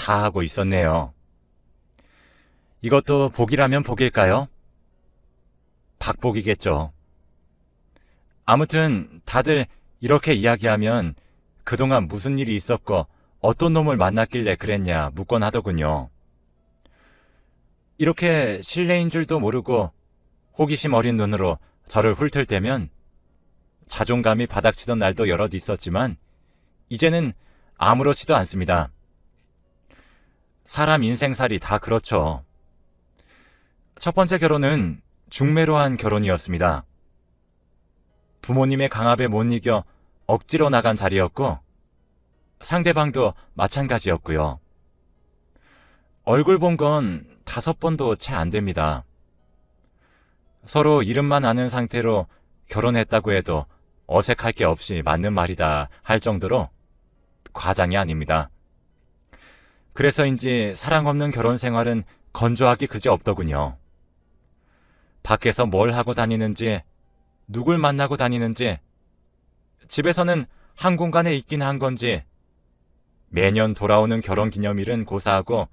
다 하고 있었네요. 이것도 복이라면 복일까요? 박복이겠죠. 아무튼 다들 이렇게 이야기하면 그동안 무슨 일이 있었고 어떤 놈을 만났길래 그랬냐 묻곤 하더군요. 이렇게 실례인 줄도 모르고 호기심 어린 눈으로 저를 훑을때면 자존감이 바닥치던 날도 여럿 있었지만 이제는 아무렇지도 않습니다. 사람 인생살이 다 그렇죠. 첫 번째 결혼은 중매로 한 결혼이었습니다. 부모님의 강압에 못 이겨 억지로 나간 자리였고 상대방도 마찬가지였고요. 얼굴 본 건 5번도 채 안 됩니다. 서로 이름만 아는 상태로 결혼했다고 해도 어색할 게 없이 맞는 말이다 할 정도로 과장이 아닙니다. 그래서인지 사랑 없는 결혼 생활은 건조하기 그지없더군요. 밖에서 뭘 하고 다니는지, 누굴 만나고 다니는지, 집에서는 한 공간에 있긴 한 건지, 매년 돌아오는 결혼기념일은 고사하고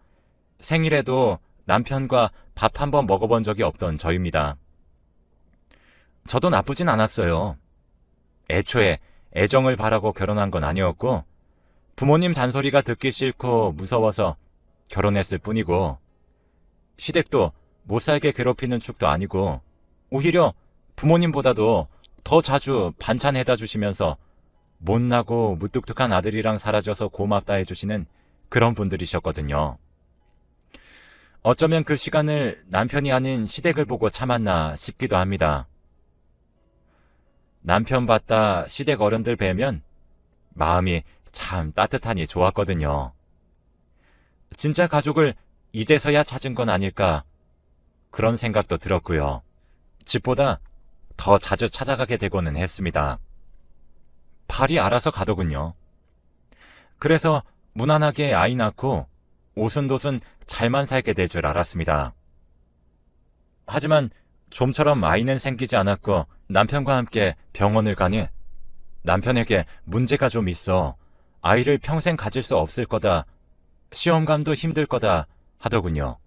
생일에도 남편과 밥 한 번 먹어본 적이 없던 저입니다. 저도 나쁘진 않았어요. 애초에 애정을 바라고 결혼한 건 아니었고 부모님 잔소리가 듣기 싫고 무서워서 결혼했을 뿐이고 시댁도 못살게 괴롭히는 축도 아니고 오히려 부모님보다도 더 자주 반찬 해다 주시면서 못나고 무뚝뚝한 아들이랑 살아줘서 고맙다 해주시는 그런 분들이셨거든요. 어쩌면 그 시간을 남편이 아닌 시댁을 보고 참았나 싶기도 합니다. 남편 봤다 시댁 어른들 뵈면 마음이 참 따뜻하니 좋았거든요. 진짜 가족을 이제서야 찾은 건 아닐까 그런 생각도 들었고요. 집보다 더 자주 찾아가게 되고는 했습니다. 팔이 알아서 가더군요. 그래서 무난하게 아이 낳고 오순도순 잘만 살게 될 줄 알았습니다. 하지만 좀처럼 아이는 생기지 않았고 남편과 함께 병원을 가니 남편에게 문제가 좀 있어 아이를 평생 가질 수 없을 거다. 시험관도 힘들 거다 하더군요.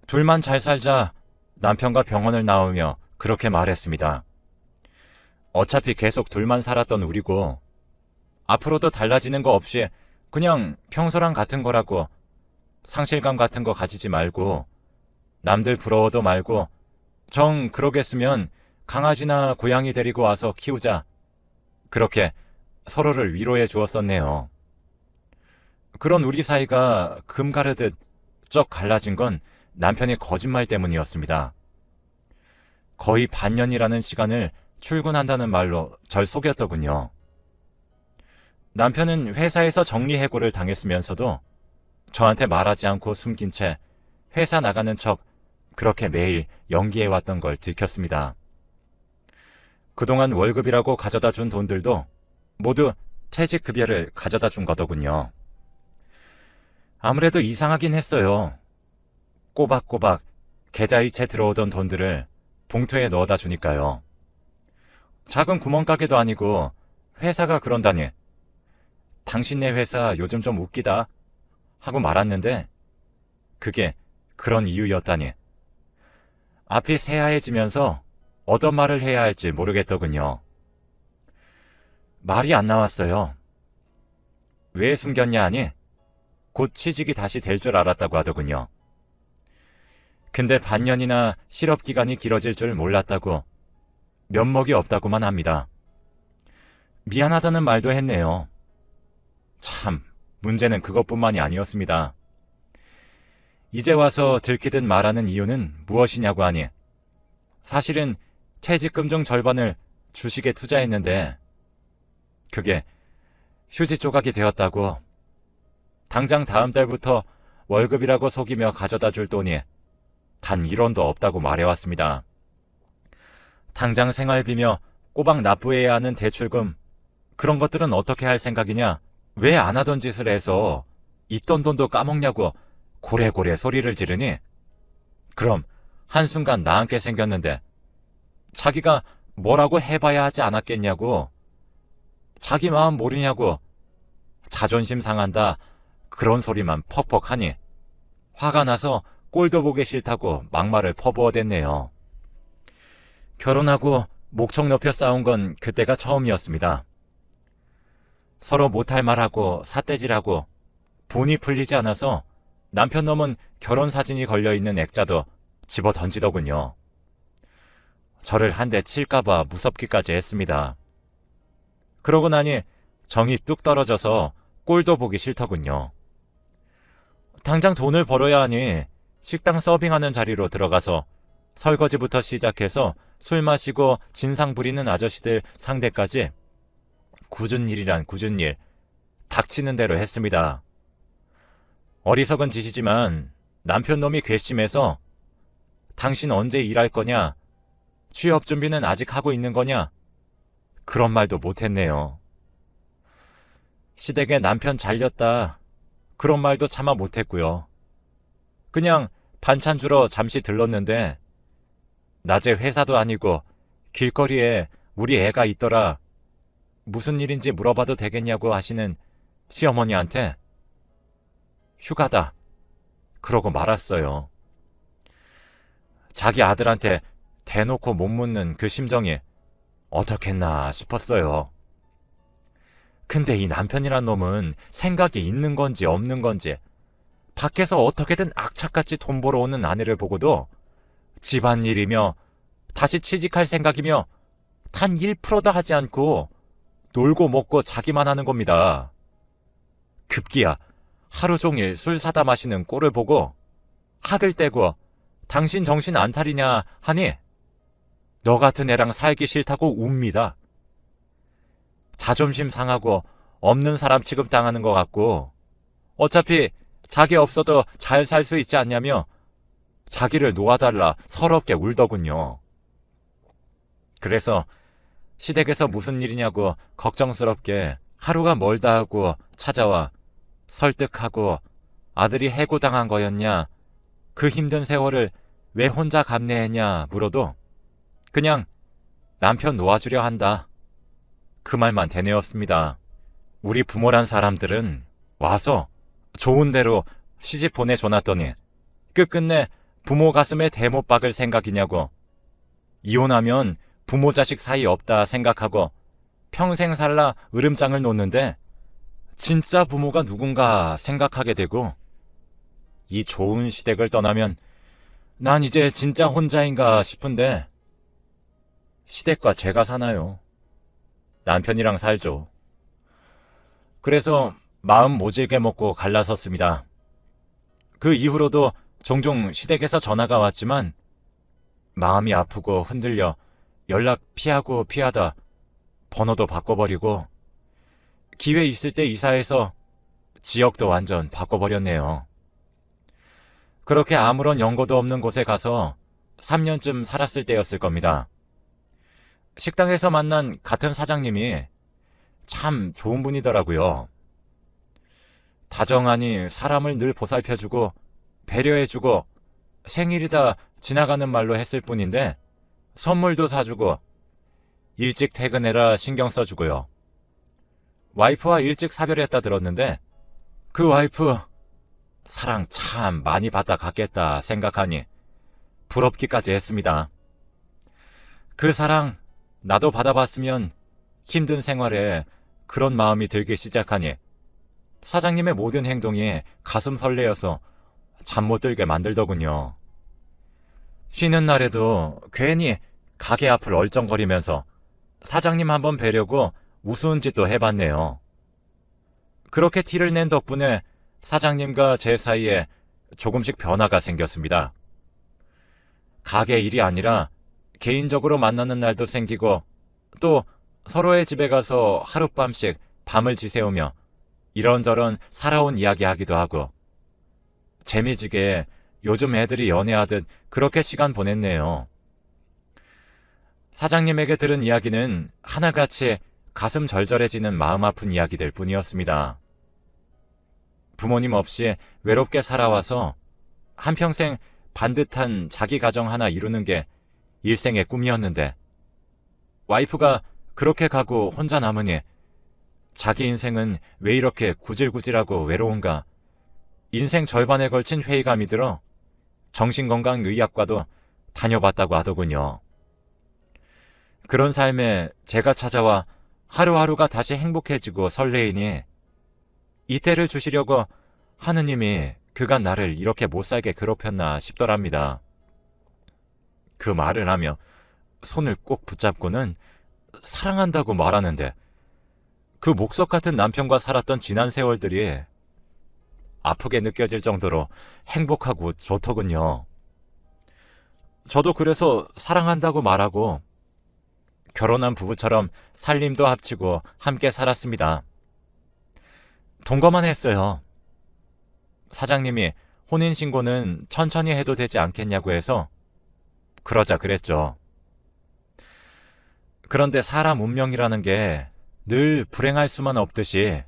둘만 잘 살자 남편과 병원을 나오며 그렇게 말했습니다. 어차피 계속 둘만 살았던 우리고 앞으로도 달라지는 거 없이 그냥 평소랑 같은 거라고 상실감 같은 거 가지지 말고 남들 부러워도 말고 정 그러겠으면 강아지나 고양이 데리고 와서 키우자. 그렇게 서로를 위로해 주었었네요. 그런 우리 사이가 금 가르듯 쩍 갈라진 건 남편의 거짓말 때문이었습니다. 거의 반년이라는 시간을 출근한다는 말로 절 속였더군요. 남편은 회사에서 정리해고를 당했으면서도 저한테 말하지 않고 숨긴 채 회사 나가는 척 그렇게 매일 연기해왔던 걸 들켰습니다. 그동안 월급이라고 가져다 준 돈들도 모두 퇴직급여를 가져다 준 거더군요. 아무래도 이상하긴 했어요. 꼬박꼬박 계좌이체 들어오던 돈들을 봉투에 넣어다 주니까요. 작은 구멍가게도 아니고 회사가 그런다니. 당신네 회사 요즘 좀 웃기다 하고 말았는데 그게 그런 이유였다니. 앞이 새하얘지면서 어떤 말을 해야 할지 모르겠더군요. 말이 안 나왔어요. 왜 숨겼냐 하니 곧 취직이 다시 될 줄 알았다고 하더군요. 근데 반년이나 실업기간이 길어질 줄 몰랐다고 면목이 없다고만 합니다. 미안하다는 말도 했네요. 참, 문제는 그것뿐만이 아니었습니다. 이제 와서 들키듯 말하는 이유는 무엇이냐고 하니 사실은 퇴직금 중 절반을 주식에 투자했는데 그게 휴지 조각이 되었다고. 당장 다음 달부터 월급이라고 속이며 가져다 줄 돈이 단 1원도 없다고 말해왔습니다. 당장 생활비며 꼬박 납부해야 하는 대출금 그런 것들은 어떻게 할 생각이냐. 왜 안 하던 짓을 해서 있던 돈도 까먹냐고 고래고래 소리를 지르니 그럼 한순간 나앉게 생겼는데 자기가 뭐라고 해봐야 하지 않았겠냐고. 자기 마음 모르냐고. 자존심 상한다. 그런 소리만 퍽퍽하니 화가 나서 꼴도 보기 싫다고 막말을 퍼부어댔네요. 결혼하고 목청 높여 싸운 건 그때가 처음이었습니다. 서로 못할 말하고 삿대질하고 분이 풀리지 않아서 남편 놈은 결혼 사진이 걸려있는 액자도 집어 던지더군요. 저를 한 대 칠까봐 무섭기까지 했습니다. 그러고 나니 정이 뚝 떨어져서 꼴도 보기 싫더군요. 당장 돈을 벌어야 하니 식당 서빙하는 자리로 들어가서 설거지부터 시작해서 술 마시고 진상 부리는 아저씨들 상대까지 굳은 일이란 굳은 일, 닥치는 대로 했습니다. 어리석은 짓이지만 남편 놈이 괘씸해서 당신 언제 일할 거냐? 취업 준비는 아직 하고 있는 거냐? 그런 말도 못했네요. 시댁에 남편 잘렸다. 그런 말도 차마 못했고요. 그냥 반찬 주러 잠시 들렀는데 낮에 회사도 아니고 길거리에 우리 애가 있더라. 무슨 일인지 물어봐도 되겠냐고 하시는 시어머니한테 휴가다. 그러고 말았어요. 자기 아들한테 대놓고 못 묻는 그 심정이 어떻겠나 싶었어요. 근데 이 남편이란 놈은 생각이 있는 건지 없는 건지 밖에서 어떻게든 악착같이 돈 벌어오는 아내를 보고도 집안일이며 다시 취직할 생각이며 단 1%도 하지 않고 놀고 먹고 자기만 하는 겁니다. 급기야 하루 종일 술 사다 마시는 꼴을 보고 학을 떼고 당신 정신 안 차리냐 하니 너 같은 애랑 살기 싫다고 웁니다. 자존심 상하고 없는 사람 취급당하는 것 같고 어차피 자기 없어도 잘 살 수 있지 않냐며 자기를 놓아달라 서럽게 울더군요. 그래서 시댁에서 무슨 일이냐고 걱정스럽게 하루가 멀다 하고 찾아와 설득하고 아들이 해고당한 거였냐, 그 힘든 세월을 왜 혼자 감내했냐 물어도 그냥 남편 놓아주려 한다. 그 말만 되뇌었습니다. 우리 부모란 사람들은 와서 좋은 대로 시집 보내줘놨더니 끝끝내 부모 가슴에 대못 박을 생각이냐고, 이혼하면 부모 자식 사이 없다 생각하고 평생 살라 으름장을 놓는데 진짜 부모가 누군가 생각하게 되고 이 좋은 시댁을 떠나면 난 이제 진짜 혼자인가 싶은데 시댁과 제가 사나요? 남편이랑 살죠. 그래서 마음 모질게 먹고 갈라섰습니다. 그 이후로도 종종 시댁에서 전화가 왔지만 마음이 아프고 흔들려 연락 피하고 피하다 번호도 바꿔버리고 기회 있을 때 이사해서 지역도 완전 바꿔버렸네요. 그렇게 아무런 연고도 없는 곳에 가서 3년쯤 살았을 때였을 겁니다. 식당에서 만난 같은 사장님이 참 좋은 분이더라고요. 다정하니 사람을 늘 보살펴주고 배려해주고 생일이다 지나가는 말로 했을 뿐인데 선물도 사주고 일찍 퇴근해라 신경 써주고요. 와이프와 일찍 사별했다 들었는데 그 와이프 사랑 참 많이 받다 갔겠다 생각하니 부럽기까지 했습니다. 그 사랑 나도 받아봤으면 힘든 생활에 그런 마음이 들기 시작하니 사장님의 모든 행동이 가슴 설레어서 잠 못 들게 만들더군요. 쉬는 날에도 괜히 가게 앞을 얼쩡거리면서 사장님 한번 뵈려고 우스운 짓도 해봤네요. 그렇게 티를 낸 덕분에 사장님과 제 사이에 조금씩 변화가 생겼습니다. 가게 일이 아니라 개인적으로 만나는 날도 생기고 또 서로의 집에 가서 하룻밤씩 밤을 지새우며 이런저런 살아온 이야기하기도 하고 재미지게 요즘 애들이 연애하듯 그렇게 시간 보냈네요. 사장님에게 들은 이야기는 하나같이 가슴 절절해지는 마음 아픈 이야기들 뿐이었습니다. 부모님 없이 외롭게 살아와서 한평생 반듯한 자기 가정 하나 이루는 게 일생의 꿈이었는데 와이프가 그렇게 가고 혼자 남으니 자기 인생은 왜 이렇게 구질구질하고 외로운가 인생 절반에 걸친 회의감이 들어 정신건강의학과도 다녀봤다고 하더군요. 그런 삶에 제가 찾아와 하루하루가 다시 행복해지고 설레이니 이때를 주시려고 하느님이 그간 나를 이렇게 못살게 괴롭혔나 싶더랍니다. 그 말을 하며 손을 꼭 붙잡고는 사랑한다고 말하는데 그 목석 같은 남편과 살았던 지난 세월들이 아프게 느껴질 정도로 행복하고 좋더군요. 저도 그래서 사랑한다고 말하고 결혼한 부부처럼 살림도 합치고 함께 살았습니다. 동거만 했어요. 사장님이 혼인신고는 천천히 해도 되지 않겠냐고 해서 그러자 그랬죠. 그런데 사람 운명이라는 게 늘 불행할 수만 없듯이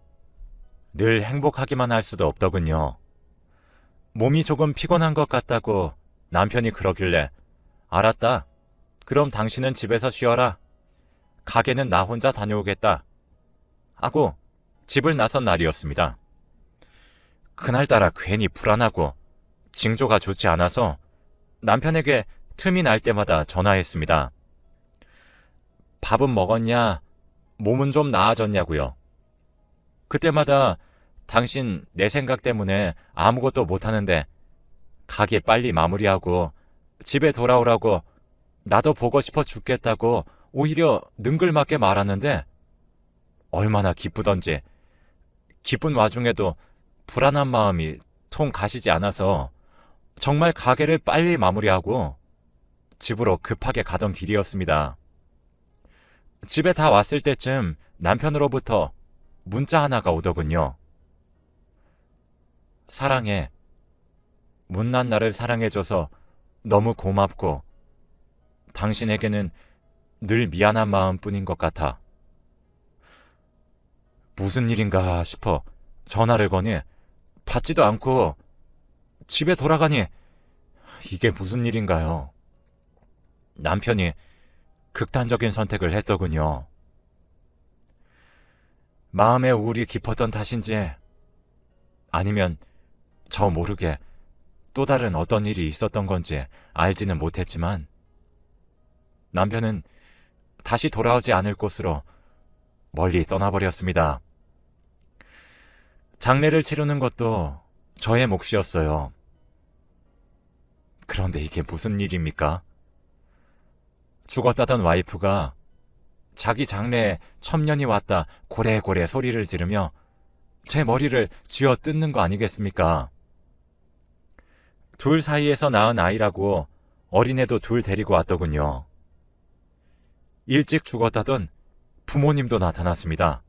늘 행복하기만 할 수도 없더군요. 몸이 조금 피곤한 것 같다고 남편이 그러길래 알았다. 그럼 당신은 집에서 쉬어라. 가게는 나 혼자 다녀오겠다. 하고 집을 나선 날이었습니다. 그날따라 괜히 불안하고 징조가 좋지 않아서 남편에게 틈이 날 때마다 전화했습니다. 밥은 먹었냐? 몸은 좀 나아졌냐고요. 그때마다 당신 내 생각 때문에 아무것도 못하는데 가게 빨리 마무리하고 집에 돌아오라고 나도 보고 싶어 죽겠다고 오히려 능글맞게 말하는데 얼마나 기쁘던지 기쁜 와중에도 불안한 마음이 통 가시지 않아서 정말 가게를 빨리 마무리하고 집으로 급하게 가던 길이었습니다. 집에 다 왔을 때쯤 남편으로부터 문자 하나가 오더군요. 사랑해. 못난 나를 사랑해줘서 너무 고맙고 당신에게는 늘 미안한 마음뿐인 것 같아. 무슨 일인가 싶어 전화를 거니 받지도 않고 집에 돌아가니 이게 무슨 일인가요? 남편이 극단적인 선택을 했더군요. 마음의 우울이 깊었던 탓인지 아니면 저 모르게 또 다른 어떤 일이 있었던 건지 알지는 못했지만 남편은 다시 돌아오지 않을 곳으로 멀리 떠나버렸습니다. 장례를 치르는 것도 저의 몫이었어요. 그런데 이게 무슨 일입니까? 죽었다던 와이프가 자기 장래에 첩년이 왔다 고래고래 소리를 지르며 제 머리를 쥐어 뜯는 거 아니겠습니까? 둘 사이에서 낳은 아이라고 어린애도 둘 데리고 왔더군요. 일찍 죽었다던 부모님도 나타났습니다.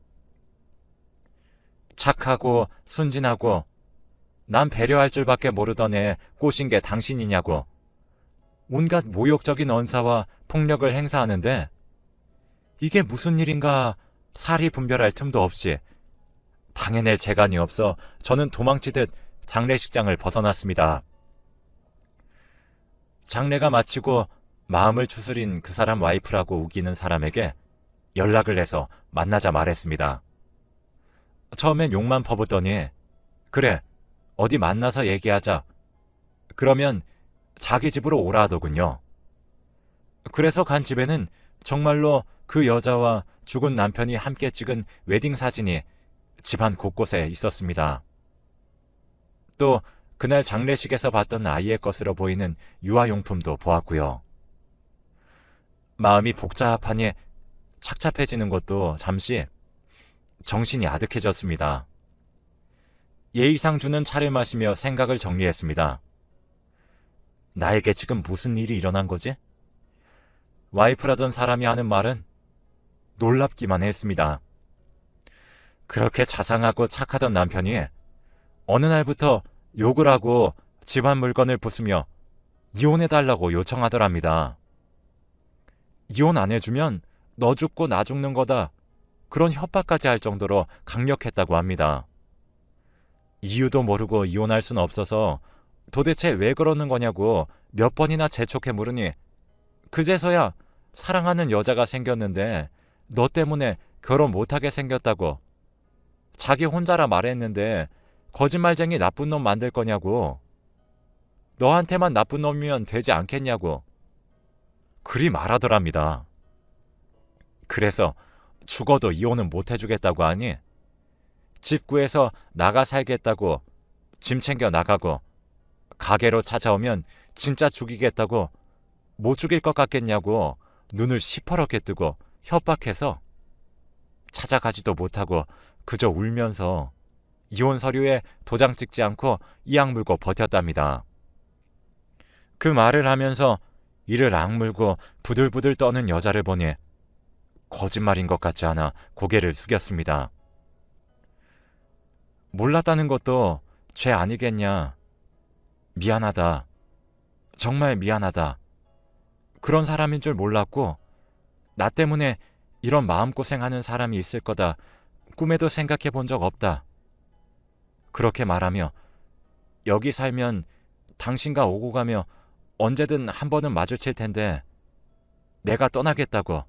착하고 순진하고 난 배려할 줄밖에 모르던 애 꼬신 게 당신이냐고 온갖 모욕적인 언사와 폭력을 행사하는데 이게 무슨 일인가 사리 분별할 틈도 없이 당해낼 재간이 없어 저는 도망치듯 장례식장을 벗어났습니다. 장례가 마치고 마음을 추스린 그 사람 와이프라고 우기는 사람에게 연락을 해서 만나자 말했습니다. 처음엔 욕만 퍼붓더니 그래 어디 만나서 얘기하자. 그러면 자기 집으로 오라 하더군요. 그래서 간 집에는 정말로 그 여자와 죽은 남편이 함께 찍은 웨딩 사진이 집안 곳곳에 있었습니다. 또 그날 장례식에서 봤던 아이의 것으로 보이는 유아용품도 보았고요. 마음이 복잡하니 착잡해지는 것도 잠시 정신이 아득해졌습니다. 예의상 주는 차를 마시며 생각을 정리했습니다. 나에게 지금 무슨 일이 일어난 거지? 와이프라던 사람이 하는 말은 놀랍기만 했습니다. 그렇게 자상하고 착하던 남편이 어느 날부터 욕을 하고 집안 물건을 부수며 이혼해달라고 요청하더랍니다. 이혼 안 해주면 너 죽고 나 죽는 거다. 그런 협박까지 할 정도로 강력했다고 합니다. 이유도 모르고 이혼할 수는 없어서 도대체 왜 그러는 거냐고 몇 번이나 재촉해 물으니 그제서야 사랑하는 여자가 생겼는데 너 때문에 결혼 못하게 생겼다고 자기 혼자라 말했는데 거짓말쟁이 나쁜 놈 만들 거냐고. 너한테만 나쁜 놈이면 되지 않겠냐고. 그리 말하더랍니다. 그래서 죽어도 이혼은 못 해주겠다고 하니 집 구해서 나가 살겠다고 짐 챙겨 나가고 가게로 찾아오면 진짜 죽이겠다고 못 죽일 것 같겠냐고 눈을 시퍼렇게 뜨고 협박해서 찾아가지도 못하고 그저 울면서 이혼 서류에 도장 찍지 않고 이악 물고 버텼답니다. 그 말을 하면서 이를 악물고 부들부들 떠는 여자를 보니 거짓말인 것 같지 않아 고개를 숙였습니다. 몰랐다는 것도 죄 아니겠냐. 미안하다. 정말 미안하다. 그런 사람인 줄 몰랐고 나 때문에 이런 마음고생하는 사람이 있을 거다 꿈에도 생각해 본 적 없다. 그렇게 말하며 여기 살면 당신과 오고 가며 언제든 한 번은 마주칠 텐데 내가 떠나겠다고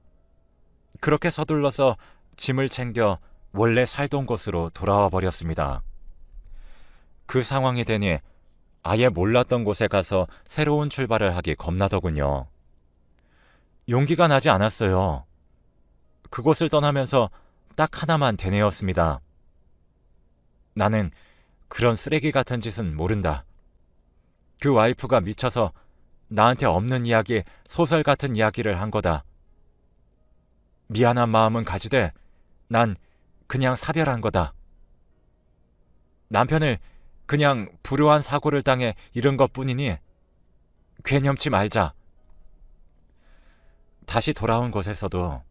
그렇게 서둘러서 짐을 챙겨 원래 살던 곳으로 돌아와 버렸습니다. 그 상황이 되니 아예 몰랐던 곳에 가서 새로운 출발을 하기 겁나더군요. 용기가 나지 않았어요. 그곳을 떠나면서 딱 하나만 되뇌었습니다. 나는 그런 쓰레기 같은 짓은 모른다. 그 와이프가 미쳐서 나한테 없는 이야기, 소설 같은 이야기를 한 거다. 미안한 마음은 가지되 난 그냥 사별한 거다. 남편을 그냥 불우한 사고를 당해 잃은 것뿐이니 괴념치 말자. 다시 돌아온 곳에서도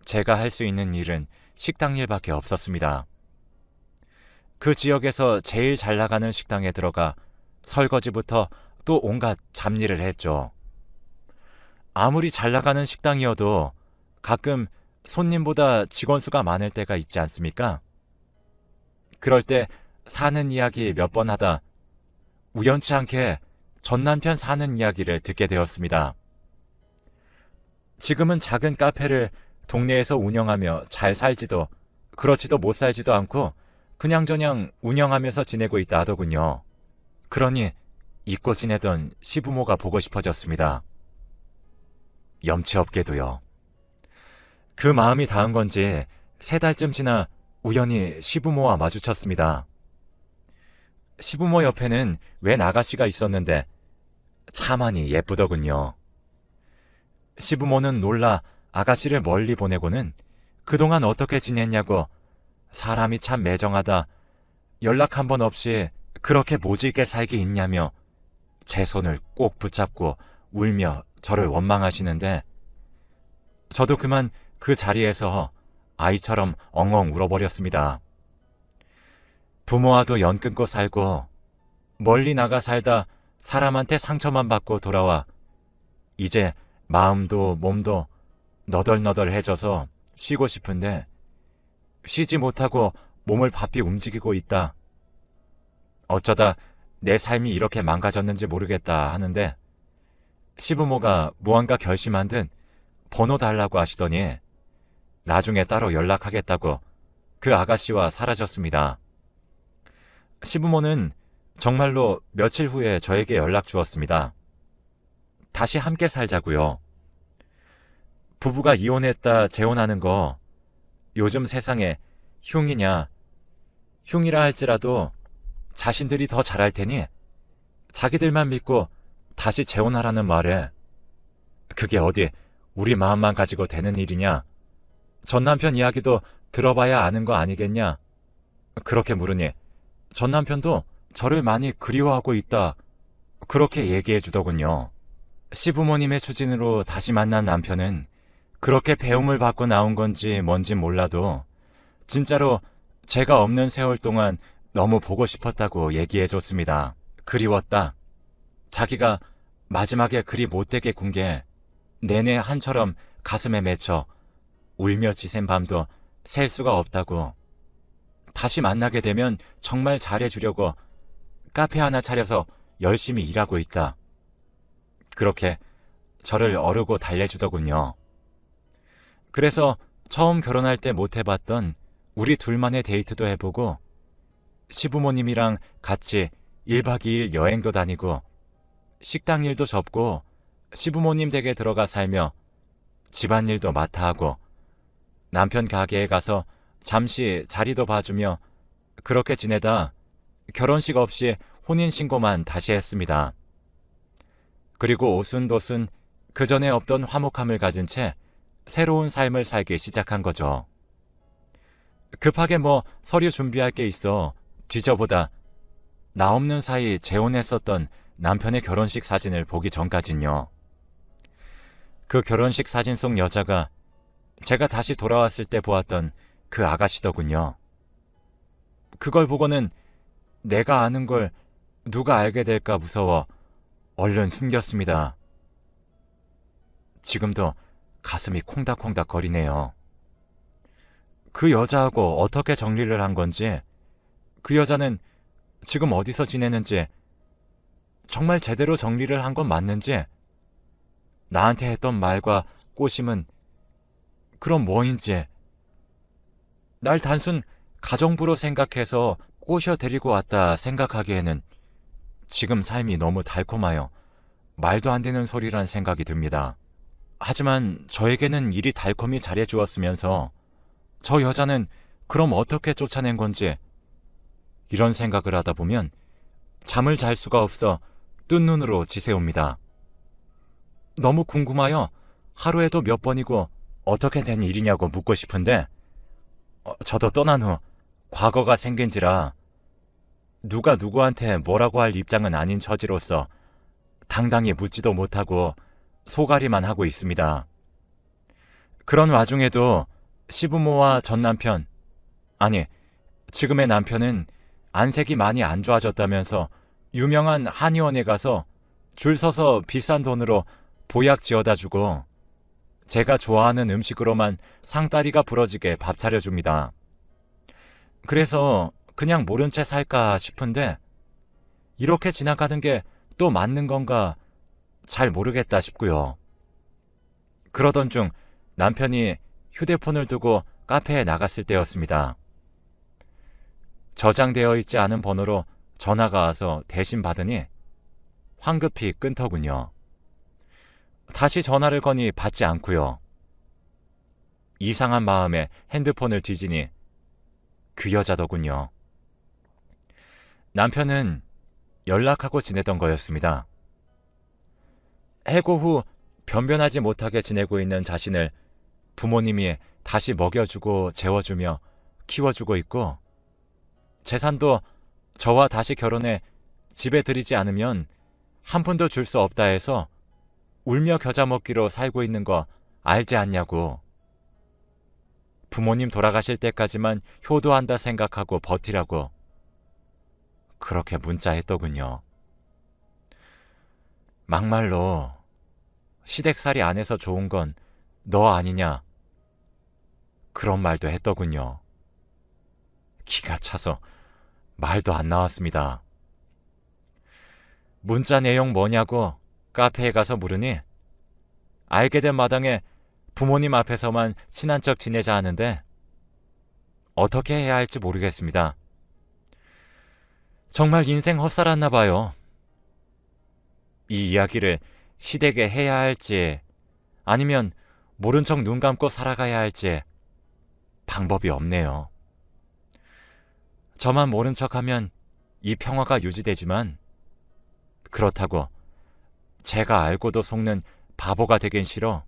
제가 할 수 있는 일은 식당 일밖에 없었습니다. 그 지역에서 제일 잘 나가는 식당에 들어가 설거지부터 또 온갖 잡일을 했죠. 아무리 잘 나가는 식당이어도 가끔 손님보다 직원 수가 많을 때가 있지 않습니까? 그럴 때 사는 이야기 몇 번 하다 우연치 않게 전 남편 사는 이야기를 듣게 되었습니다. 지금은 작은 카페를 동네에서 운영하며 잘 살지도 그렇지도 못 살지도 않고 그냥저냥 운영하면서 지내고 있다 하더군요. 그러니 잊고 지내던 시부모가 보고 싶어졌습니다. 염치 없게도요. 그 마음이 닿은 건지 3달쯤 지나 우연히 시부모와 마주쳤습니다. 시부모 옆에는 웬 아가씨가 있었는데 차만이 예쁘더군요. 시부모는 놀라 아가씨를 멀리 보내고는 그동안 어떻게 지냈냐고 사람이 참 매정하다. 연락 한 번 없이 그렇게 모질게 살기 있냐며 제 손을 꼭 붙잡고 울며 저를 원망하시는데 저도 그만 그 자리에서 아이처럼 엉엉 울어버렸습니다. 부모와도 연 끊고 살고 멀리 나가 살다 사람한테 상처만 받고 돌아와 이제 마음도 몸도 너덜너덜해져서 쉬고 싶은데 쉬지 못하고 몸을 바삐 움직이고 있다. 어쩌다 내 삶이 이렇게 망가졌는지 모르겠다 하는데 시부모가 무언가 결심한 듯 번호 달라고 하시더니 나중에 따로 연락하겠다고 그 아가씨와 사라졌습니다. 시부모는 정말로 며칠 후에 저에게 연락 주었습니다. 다시 함께 살자고요. 부부가 이혼했다 재혼하는 거 요즘 세상에 흉이냐 흉이라 할지라도 자신들이 더 잘할 테니 자기들만 믿고 다시 재혼하라는 말에 그게 어디 우리 마음만 가지고 되는 일이냐? 전 남편 이야기도 들어봐야 아는 거 아니겠냐? 그렇게 물으니 전 남편도 저를 많이 그리워하고 있다. 그렇게 얘기해 주더군요. 시부모님의 추진으로 다시 만난 남편은 그렇게 배움을 받고 나온 건지 뭔지 몰라도 진짜로 제가 없는 세월 동안 너무 보고 싶었다고 얘기해 줬습니다. 그리웠다. 자기가 마지막에 그리 못되게 군 게 내내 한처럼 가슴에 맺혀 울며 지샌 밤도 셀 수가 없다고. 다시 만나게 되면 정말 잘해주려고 카페 하나 차려서 열심히 일하고 있다. 그렇게 저를 어르고 달래주더군요. 그래서 처음 결혼할 때 못 해봤던 우리 둘만의 데이트도 해보고 시부모님이랑 같이 1박 2일 여행도 다니고 식당 일도 접고 시부모님 댁에 들어가 살며 집안일도 맡아 하고 남편 가게에 가서 잠시 자리도 봐주며 그렇게 지내다 결혼식 없이 혼인신고만 다시 했습니다. 그리고 오순도순 그전에 없던 화목함을 가진 채 새로운 삶을 살기 시작한 거죠. 급하게 서류 준비할 게 있어 뒤져보다 나 없는 사이 재혼했었던 남편의 결혼식 사진을 보기 전까진요. 그 결혼식 사진 속 여자가 제가 다시 돌아왔을 때 보았던 그 아가씨더군요. 그걸 보고는 내가 아는 걸 누가 알게 될까 무서워 얼른 숨겼습니다. 지금도 가슴이 콩닥콩닥 거리네요. 그 여자하고 어떻게 정리를 한 건지, 그 여자는 지금 어디서 지내는지, 정말 제대로 정리를 한 건 맞는지, 나한테 했던 말과 꼬심은 그럼 뭐인지, 날 단순 가정부로 생각해서 꼬셔 데리고 왔다 생각하기에는 지금 삶이 너무 달콤하여 말도 안 되는 소리란 생각이 듭니다. 하지만 저에게는 일이 달콤히 잘해주었으면서 저 여자는 그럼 어떻게 쫓아낸 건지, 이런 생각을 하다 보면 잠을 잘 수가 없어 뜬 눈으로 지새웁니다. 너무 궁금하여 하루에도 몇 번이고 어떻게 된 일이냐고 묻고 싶은데 저도 떠난 후 과거가 생긴지라 누가 누구한테 뭐라고 할 입장은 아닌 처지로서 당당히 묻지도 못하고 소가리만 하고 있습니다. 그런 와중에도 시부모와 전 남편, 아니 지금의 남편은 안색이 많이 안 좋아졌다면서 유명한 한의원에 가서 줄 서서 비싼 돈으로 보약 지어다 주고 제가 좋아하는 음식으로만 상다리가 부러지게 밥 차려줍니다. 그래서 그냥 모른 채 살까 싶은데 이렇게 지나가는 게 또 맞는 건가 잘 모르겠다 싶고요. 그러던 중 남편이 휴대폰을 두고 카페에 나갔을 때였습니다. 저장되어 있지 않은 번호로 전화가 와서 대신 받으니 황급히 끊더군요. 다시 전화를 거니 받지 않고요. 이상한 마음에 핸드폰을 뒤지니 그 여자더군요. 남편은 연락하고 지내던 거였습니다. 해고 후 변변하지 못하게 지내고 있는 자신을 부모님이 다시 먹여주고 재워주며 키워주고 있고, 재산도 저와 다시 결혼해 집에 들이지 않으면 한 푼도 줄 수 없다 해서 울며 겨자 먹기로 살고 있는 거 알지 않냐고. 부모님 돌아가실 때까지만 효도한다 생각하고 버티라고 그렇게 문자했더군요. 막말로 시댁살이 안 해서 좋은 건 너 아니냐, 그런 말도 했더군요. 기가 차서 말도 안 나왔습니다. 문자 내용 뭐냐고 카페에 가서 물으니 알게 된 마당에 부모님 앞에서만 친한 척 지내자 하는데 어떻게 해야 할지 모르겠습니다. 정말 인생 헛살았나 봐요. 이 이야기를 시댁에 해야 할지 아니면 모른 척 눈 감고 살아가야 할지 방법이 없네요. 저만 모른 척하면 이 평화가 유지되지만 그렇다고 제가 알고도 속는 바보가 되긴 싫어